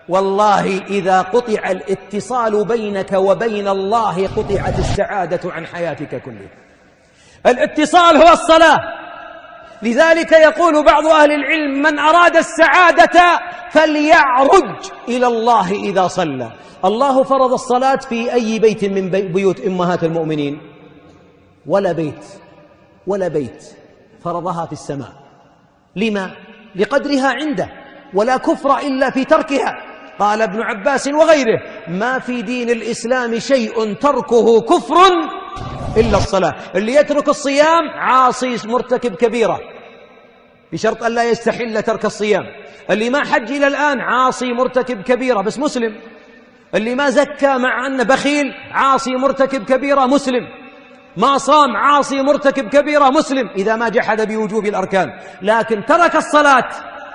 والله إذا قطع الاتصال بينك وبين الله قطعت السعادة عن حياتك كلها. الاتصال هو الصلاة. لذلك يقول بعض أهل العلم: من أراد السعادة فليعرج إلى الله إذا صلى. الله فرض الصلاة في أي بيت من بيوت أمهات المؤمنين؟ ولا بيت فرضها في السماء. لما؟ لقدرها عنده، ولا كفر إلا في تركها. قال ابن عباس وغيره: ما في دين الإسلام شيء تركه كفر إلا الصلاة. اللي يترك الصيام عاصي مرتكب كبيرة بشرط أن لا يستحل ترك الصيام. اللي ما حج إلى الآن عاصي مرتكب كبيرة بس مسلم. اللي ما زكى مع أنه بخيل عاصي مرتكب كبيرة مسلم. ما صام عاصي مرتكب كبيرة مسلم إذا ما جحد بوجوب الأركان. لكن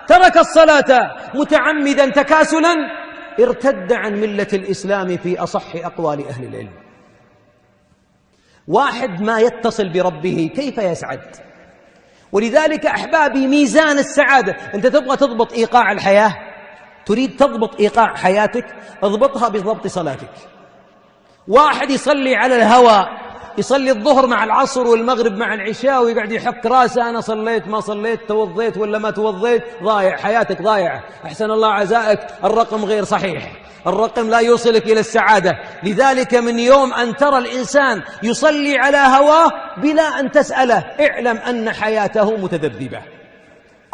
ترك الصلاة متعمدا تكاسلا ارتد عن ملة الإسلام في أصح أقوال أهل العلم. واحد ما يتصل بربه كيف يسعد؟ ولذلك أحبابي ميزان السعادة، أنت تبغى تضبط إيقاع الحياة، تريد تضبط إيقاع حياتك، اضبطها بضبط صلاتك. واحد يصلي على الهوى، يصلي الظهر مع العصر والمغرب مع العشاء ويقعد يحك راسه: أنا صليت ما صليت، توضيت ولا ما توضيت، ضايع، حياتك ضايعة. أحسن الله عزائك، الرقم غير صحيح، الرقم لا يوصلك إلى السعادة. لذلك من يوم أن ترى الإنسان يصلي على هواه بلا أن تسأله اعلم أن حياته متذبذبة.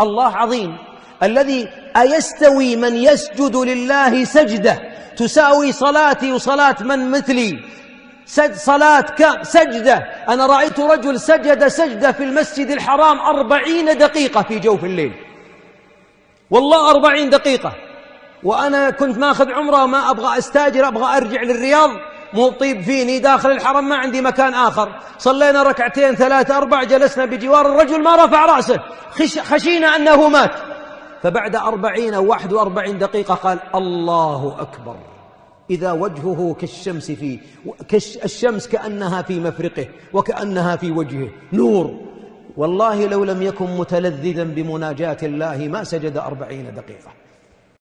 الله عظيم الذي أيستوي من يسجد لله سجدة تساوي صلاتي وصلاة من مثلي سجدة. أنا رأيت رجل سجد سجدة في المسجد الحرام 40 دقيقة في جوف الليل، والله 40 دقيقة. وأنا كنت ماخذ عمرة وما أبغى أستاجر، أبغى أرجع للرياض، مو طيب فيني داخل الحرم، ما عندي مكان آخر. صلينا ركعتين 3 4، جلسنا بجوار الرجل ما رفع رأسه، خشينا أنه مات. فبعد 40 أو 41 دقيقة قال: الله أكبر، إذا وجهه الشمس كأنها في مفرقه وكأنها في وجهه نور. والله لو لم يكن متلذذا بمناجاة الله ما سجد 40 دقيقة.